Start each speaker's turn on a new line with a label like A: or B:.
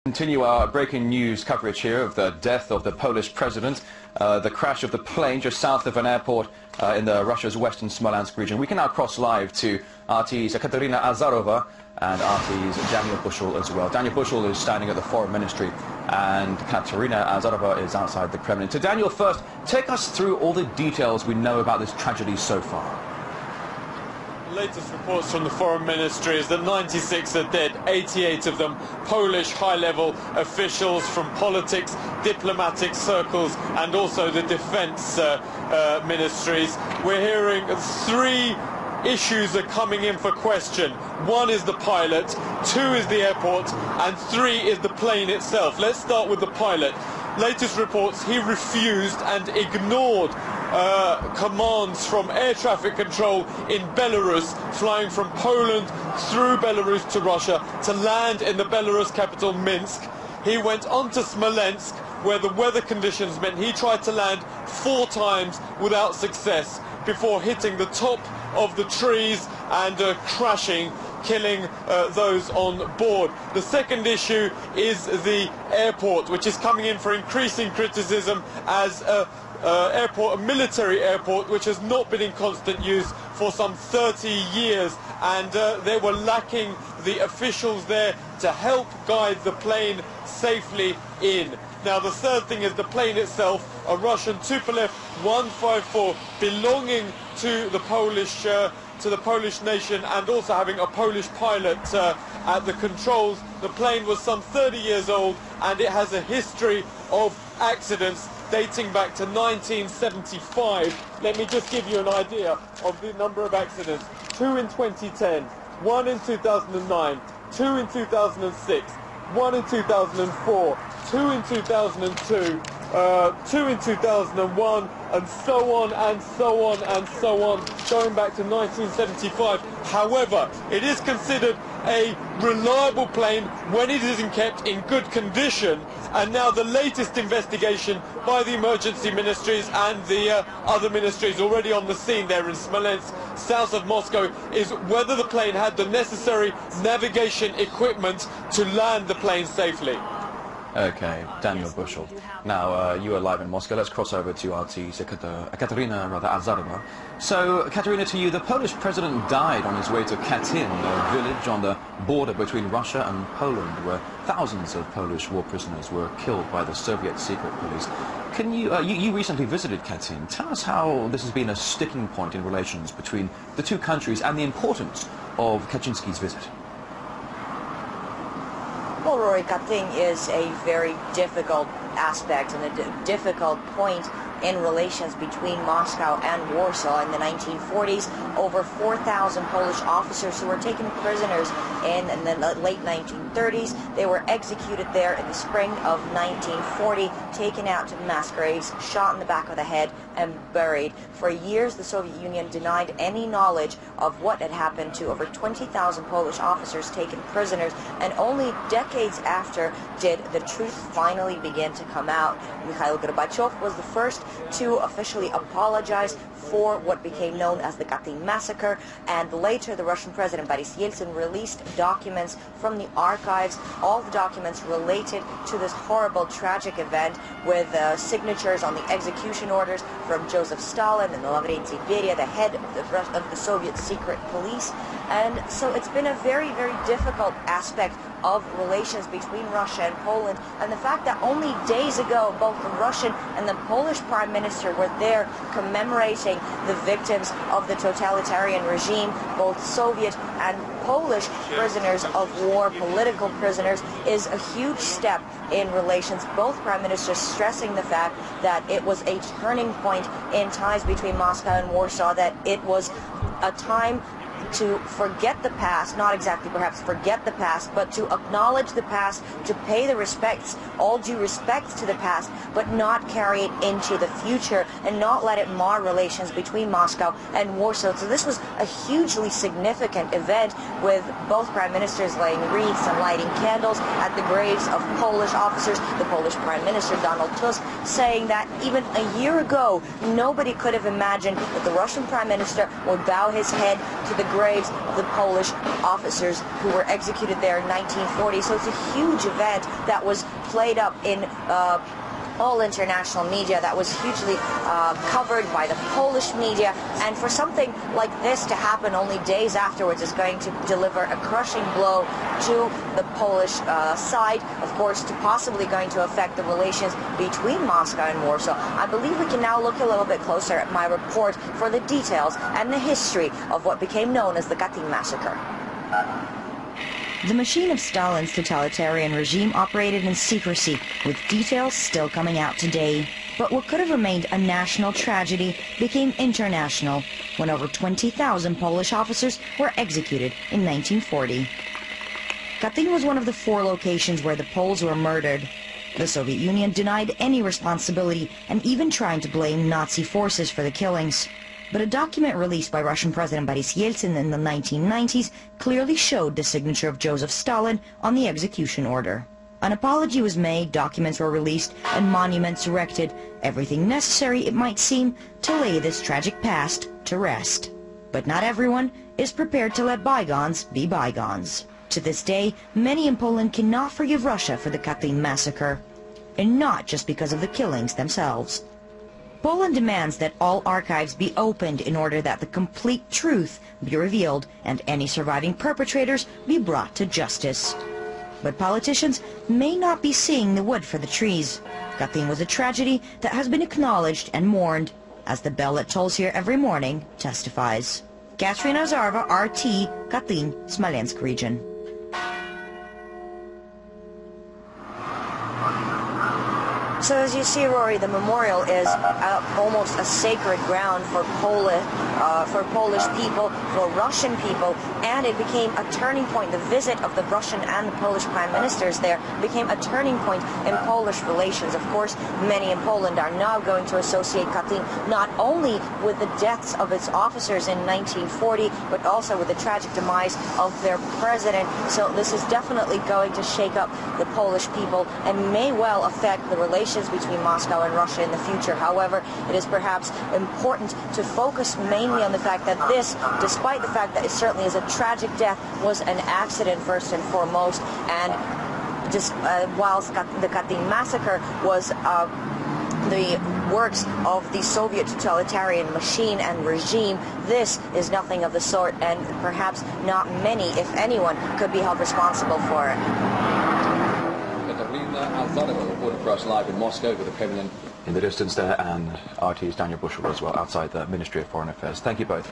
A: Continue our breaking news coverage here of the death of the Polish president, the crash of the plane just south of an airport in Russia's western Smolensk region. We can now cross live to RT's Katarina Azarova and RT's Daniel Bushell as well. Daniel Bushell is standing at the Foreign Ministry and Katarina Azarova is outside the Kremlin. So Daniel, first, take us through all the details we know about this tragedy so far.
B: The latest reports from the Foreign Ministry is that 96 are dead, 88 of them Polish high-level officials from politics, diplomatic circles and also the defence ministries. We're hearing three issues are coming in for question. One is the pilot, two is the airport and three is the plane itself. Let's start with the pilot. Latest reports, he refused and ignored commands from air traffic control in Belarus, flying from Poland through Belarus to Russia to land in the Belarus capital Minsk. He went on to Smolensk, where the weather conditions meant he tried to land 4 times without success before hitting the top of the trees and crashing, killing those on board. The second issue is the airport, which is coming in for increasing criticism as a military airport which has not been in constant use for some 30 years, and they were lacking the officials there to help guide the plane safely in. Now the third thing is the plane itself, a Russian Tupolev 154 belonging to the Polish nation and also having a Polish pilot at the controls. The plane was some 30 years old and it has a history of accidents dating back to 1975. Let me just give you an idea of the number of accidents. 2 in 2010, 1 in 2009, 2 in 2006, 1 in 2004, 2 in 2002, 2 in 2001, and so on and so on and so on, going back to 1975. However, it is considered a reliable plane when it isn't kept in good condition, and now the latest investigation by the emergency ministries and the other ministries already on the scene there in Smolensk, south of Moscow, is whether the plane had the necessary navigation equipment to land the plane safely.
A: Okay, Daniel Bushell. Now, you are live in Moscow. Let's cross over to RT's Katarina Azarova. So, Katarina, to you, the Polish president died on his way to Katyn, a village on the border between Russia and Poland, where thousands of Polish war prisoners were killed by the Soviet secret police. Can you recently visited Katyn. Tell us how this has been a sticking point in relations between the two countries and the importance of Kaczynski's visit.
C: Well, Rory, Katyn is a very difficult aspect and a difficult point in relations between Moscow and Warsaw. In the 1940s, over 4,000 Polish officers who were taken prisoners in the late 1930s. They were executed there in the spring of 1940, taken out to mass graves, shot in the back of the head and buried. For years, the Soviet Union denied any knowledge of what had happened to over 20,000 Polish officers taken prisoners, and only decades after did the truth finally begin to come out. Mikhail Gorbachev was the first to officially apologize for what became known as the Katyn massacre, and later the Russian President Boris Yeltsin released documents from the archives, all the documents related to this horrible, tragic event, with signatures on the execution orders from Joseph Stalin and Lavrentiy Beria, the head of the Soviet secret police. And so it's been a very, very difficult aspect of relations between Russia and Poland, and the fact that only days ago both the Russian and the Polish Prime Minister were there commemorating the victims of the totalitarian regime, both Soviet and Polish prisoners of war, political prisoners, is a huge step in relations. Both Prime Ministers stressing the fact that it was a turning point in ties between Moscow and Warsaw, that it was a time to forget the past, not exactly perhaps forget the past, but to acknowledge the past, to pay the respects, all due respects to the past, but not carry it into the future and not let it mar relations between Moscow and Warsaw. So this was a hugely significant event, with both prime ministers laying wreaths and lighting candles at the graves of Polish officers. The Polish Prime Minister Donald Tusk saying that even a year ago nobody could have imagined that the Russian Prime Minister would bow his head to the graves of the Polish officers who were executed there in 1940. So it's a huge event that was played up in all international media, that was hugely covered by the Polish media, and for something like this to happen only days afterwards is going to deliver a crushing blow to the Polish side, of course, to possibly going to affect the relations between Moscow and Warsaw. I believe we can now look a little bit closer at my report for the details and the history of what became known as the Katyn massacre. The machine of Stalin's totalitarian regime operated in secrecy, with details still coming out today. But what could have remained a national tragedy became international when over 20,000 Polish officers were executed in 1940. Katyn was one of the 4 locations where the Poles were murdered. The Soviet Union denied any responsibility and even tried to blame Nazi forces for the killings. But a document released by Russian President Boris Yeltsin in the 1990s clearly showed the signature of Joseph Stalin on the execution order. An apology was made, documents were released, and monuments erected, everything necessary, it might seem, to lay this tragic past to rest. But not everyone is prepared to let bygones be bygones. To this day, many in Poland cannot forgive Russia for the Katyn massacre, and not just because of the killings themselves. Poland demands that all archives be opened in order that the complete truth be revealed and any surviving perpetrators be brought to justice. But politicians may not be seeing the wood for the trees. Katyn was a tragedy that has been acknowledged and mourned, as the bell that tolls here every morning testifies. Katrina Zarva, RT, Katyn, Smolensk region. So as you see, Rory, the memorial is almost a sacred ground for Polish people, for Russian people, and it became a turning point. The visit of the Russian and the Polish prime ministers there became a turning point in Polish relations. Of course, many in Poland are now going to associate Katyn not only with the deaths of its officers in 1940, but also with the tragic demise of their president. So this is definitely going to shake up the Polish people and may well affect the relations between Moscow and Russia in the future. However, it is perhaps important to focus mainly on the fact that this, despite the fact that it certainly is a tragic death, was an accident first and foremost, and just whilst the Katyn massacre was the works of the Soviet totalitarian machine and regime, this is nothing of the sort, and perhaps not many, if anyone, could be held responsible for it.
A: Reporting for us live in Moscow with the Kremlin in the distance there, and RT's Daniel Bushell as well outside the Ministry of Foreign Affairs. Thank you both.